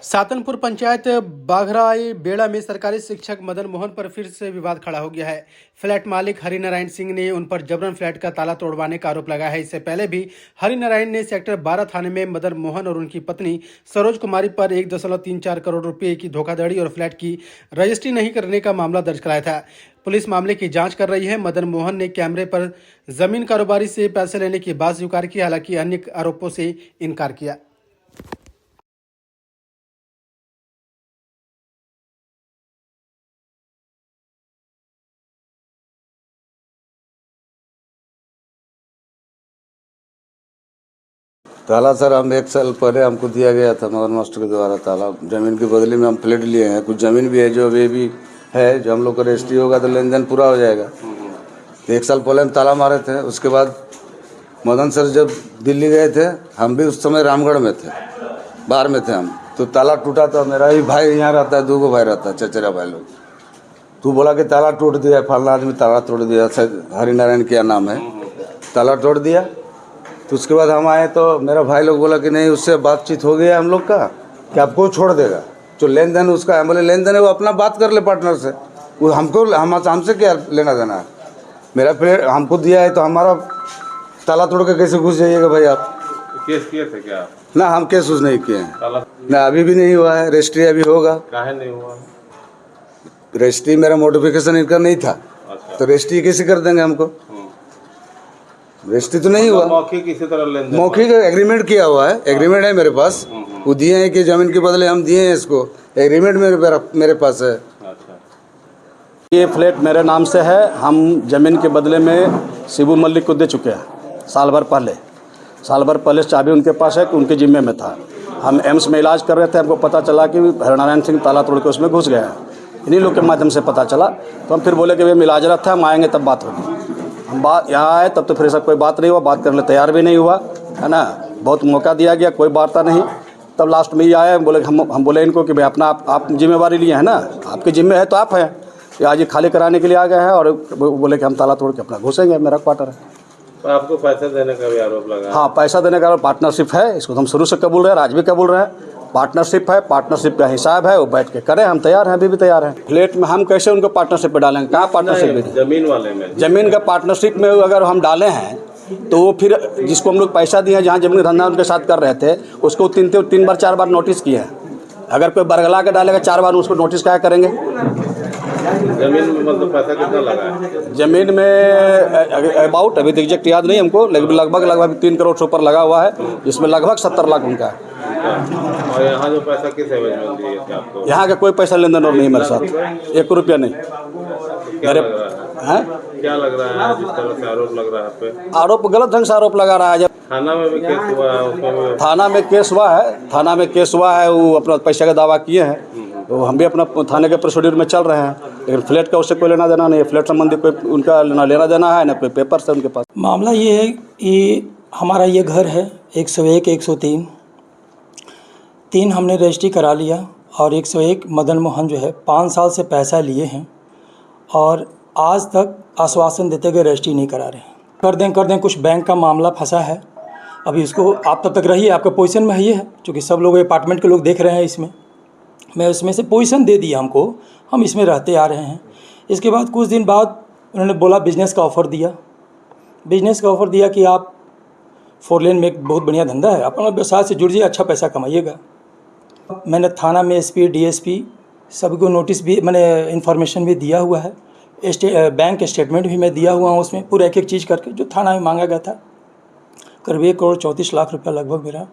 सातनपुर पंचायत बाघराई बेड़ा में सरकारी शिक्षक मदन मोहन पर फिर से विवाद खड़ा हो गया है। फ्लैट मालिक हरिनारायण सिंह ने उन पर जबरन फ्लैट का ताला तोड़वाने का आरोप लगाया है। इससे पहले भी हरिनारायण ने सेक्टर 12 थाने में मदन मोहन और उनकी पत्नी सरोज कुमारी पर 1.34 करोड़ रुपए की धोखाधड़ी और फ्लैट की रजिस्ट्री नहीं करने का मामला दर्ज कराया था। पुलिस मामले की जांच कर रही है। मदन मोहन ने कैमरे पर जमीन कारोबारी से पैसे लेने की बात स्वीकार की, हालांकि अन्य आरोपों से इनकार किया। ताला सर हम 1 साल पहले हमको दिया गया था मगर मास्टर के द्वारा ताला ज़मीन के बदले में हम फ्लैट लिए हैं। कुछ ज़मीन भी है जो अभी भी है, जो हम लोग का रजिस्ट्री होगा तो लेन देन पूरा हो जाएगा। तो 1 साल पहले हम ताला मारे थे। उसके बाद मदन सर जब दिल्ली गए थे, हम भी उस समय रामगढ़ में थे, बाहर में थे हम, तो ताला टूटा। तो मेरा भी भाई यहाँ रहता है, 2 भाई रहता है, चचेरा भाई लोग। तू बोला कि ताला टूट दिया, फलाना आदमी ताला तोड़ दिया, हरिनारायण क्या नाम है, ताला तोड़ दिया। तो उसके बाद हम आए तो मेरा भाई लोग बोला कि नहीं, उससे बातचीत हो गया हम लोग का कि आपको छोड़ देगा, जो लेन देन उसका है। बोले लेन देन है वो अपना बात कर ले पार्टनर से, वो हमसे क्या लेना देना है। मेरा फ्लैट हमको दिया है तो हमारा ताला तोड़ के कैसे घुस जाइएगा भाई आप। केस किए थे क्या? ना हम केस उस नहीं किए हैं, ना अभी भी नहीं हुआ है। रजिस्ट्री अभी होगा। काहे नहीं हुआ? रजिस्ट्री मेरा मॉडिफिकेशन इनका नहीं था। अच्छा। तो रजिस्ट्री कैसे कर देंगे हमको? रजिस्ट्री तो नहीं हुआ। मौखिक किसी तरह लेन देन, मौखिक एग्रीमेंट किया हुआ है, एग्रीमेंट है मेरे पास। वो दिए हैं कि जमीन के बदले हम दिए हैं इसको, एग्रीमेंट मेरे पास है। अच्छा। ये फ्लैट मेरे नाम से है। हम ज़मीन के बदले में शिबू मलिक को दे चुके हैं साल भर पहले चाबी उनके पास है कि उनके जिम्मे में था। हम एम्स में इलाज कर रहे थे, हमको पता चला कि हरिनारायण सिंह ताला तोड़ के उसमें घुस गया है। इन्हीं लोग के माध्यम से पता चला। तो हम फिर बोले कि भाई इलाजरत था, हम आएंगे तब बात होगी। हम यहाँ आए तब तो फिर ऐसा कोई बात नहीं हुआ, बात करने तैयार भी नहीं हुआ, है ना। बहुत मौका दिया गया, कोई वार्ता नहीं। तब लास्ट में ये आए, बोले हम बोले इनको कि भाई अपना आप जिम्मेवारी लिए हैं ना, आपके जिम्मे है तो आप हैं। ये आज ये खाली कराने के लिए आ गए हैं और बोले कि हम ताला तोड़ के अपना घुसेंगे, मेरा क्वार्टर है। तो आपको पैसा देने का भी आरोप लगा? हाँ, पैसा देने का पार्टनरशिप है, इसको हम शुरू से कबूल रहे हैं, आज भी कबूल रहे हैं। पार्टनरशिप है, पार्टनरशिप का हिसाब है, वो बैठ के करें, हम तैयार हैं, अभी भी तैयार हैं। फ्लैट में हम कैसे उनको पार्टनरशिप पे डालेंगे? कहाँ पार्टनरशिप में? जमीन वाले में, जमीन का पार्टनरशिप में अगर हम डाले हैं तो वो फिर जिसको हम लोग पैसा दिए हैं, जहाँ जमीन धंधा उनके साथ कर रहे थे, उसको 3 बार नोटिस किए हैं। अगर कोई बरगला के डालेगा 4 बार, उसको नोटिस क्या करेंगे? जमीन में मतलब पैसा कितना लगा है? जमीन में अबाउट अभी एग्जैक्ट याद नहीं हमको, लेकिन लगभग 3 करोड़ से ऊपर लगा हुआ है, जिसमें लगभग 70 लाख उनका है। और यहाँ जो पैसा किस एवज में दिए थे आपको? यहाँ का कोई पैसा लेन देन और नहीं मेरे साथ, 1 रुपया नहीं। क्या लग रहा है? क्या लग रहा है जिस तरह से आरोप लग रहा है पे? आरोप गलत ढंग से आरोप लगा रहा है। जब थाना में भी केस हुआ है, उसमें भी थाना में केस हुआ है, वो अपना पैसा का दावा किए हैं। तो हम भी अपना थाने के प्रोसीड्यूर में चल रहे हैं, लेकिन फ्लैट का उससे कोई लेना देना नहीं है। फ्लैट संबंधी कोई उनका ना लेना देना है, ना कोई पेपर से उनके पास। मामला ये है कि हमारा ये घर है 101, 103 3 हमने रजिस्ट्री करा लिया और 101 मदन मोहन जो है 5 साल से पैसा लिए हैं और आज तक आश्वासन देते गए रजिस्ट्री नहीं करा रहे हैं। कर दें, कुछ बैंक का मामला फंसा है। अभी उसको आप तब तक रहिए, आपका पोजीशन में ये है, क्योंकि सब लोग अपार्टमेंट के लोग देख रहे हैं इसमें। मैं उसमें से पोजीशन दे दिया हमको, हम इसमें रहते आ रहे हैं। इसके बाद कुछ दिन बाद उन्होंने बोला बिज़नेस का ऑफ़र दिया कि आप 4 लेन में एक बहुत बढ़िया धंधा है, अपना व्यवसाय से जुड़िए, अच्छा पैसा कमाइएगा। मैंने थाना में एसपी, डीएसपी सभी को नोटिस भी, मैंने इन्फॉर्मेशन भी दिया हुआ है। बैंक स्टेटमेंट भी मैं दिया हुआ हूँ, उसमें पूरा एक चीज़ करके जो थाना में मांगा गया था। करीब 1 करोड़ 34 लाख रुपया लगभग मेरा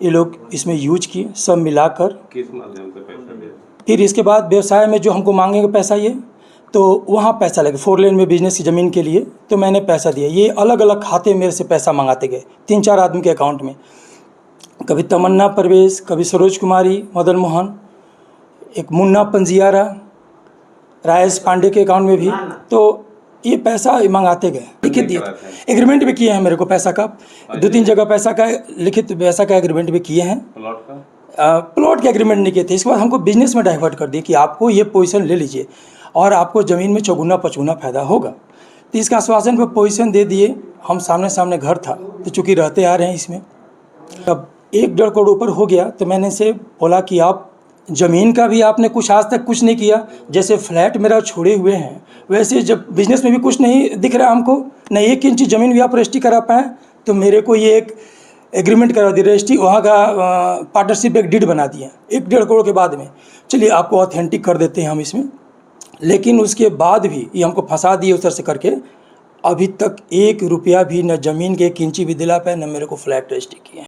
ये लोग इसमें यूज किए, सब मिलाकर। किस माध्यम से पैसा दिया? फिर इसके बाद व्यवसाय में जो हमको मांगेंगे पैसा, ये तो वहाँ पैसा लगे 4 लेन में बिजनेस की ज़मीन के लिए, तो मैंने पैसा दिया। ये अलग अलग खाते मेरे से पैसा मंगाते गए 3-4 आदमी के अकाउंट में। कभी तमन्ना परवेज, कभी सरोज कुमारी, मदन मोहन, एक मुन्ना पंजियारा, राजेश पांडे के अकाउंट में भी। तो ये पैसा मंगाते गए, लिखित दिए थे, एग्रीमेंट भी किए हैं मेरे को पैसा का। 2-3 जगह पैसा का लिखित पैसा का एग्रीमेंट भी किए हैं। प्लॉट के एग्रीमेंट नहीं किए थे। इसके बाद हमको बिजनेस में डाइवर्ट कर दिए कि आपको ये पोजीशन ले लीजिए और आपको ज़मीन में 4-5 फ़ायदा होगा। तो इसका आश्वासन पर पोजीशन दे दिए। हम सामने घर था, तो चूँकि रहते आ रहे हैं इसमें, अब 1-1.5 करोड़ ऊपर हो गया तो मैंने से बोला कि आप ज़मीन का भी आपने कुछ आज तक कुछ नहीं किया, जैसे फ्लैट मेरा छोड़े हुए हैं वैसे जब बिजनेस में भी कुछ नहीं दिख रहा हमको, न 1 इंच ज़मीन भी आप रजिस्ट्री करा पाएँ। तो मेरे को ये एक एग्रीमेंट करा दी रजिस्ट्री, वहाँ का पार्टनरशिप एक डीड बना दिया 1-1.5 करोड़ के बाद में। चलिए आपको ऑथेंटिक कर देते हैं हम इसमें, लेकिन उसके बाद भी ये हमको फंसा दिए उस तरह से करके। अभी तक 1 रुपया भी न ज़मीन के 1 इंची भी दिला पाए, न मेरे को फ्लैट रजिस्ट्री किए।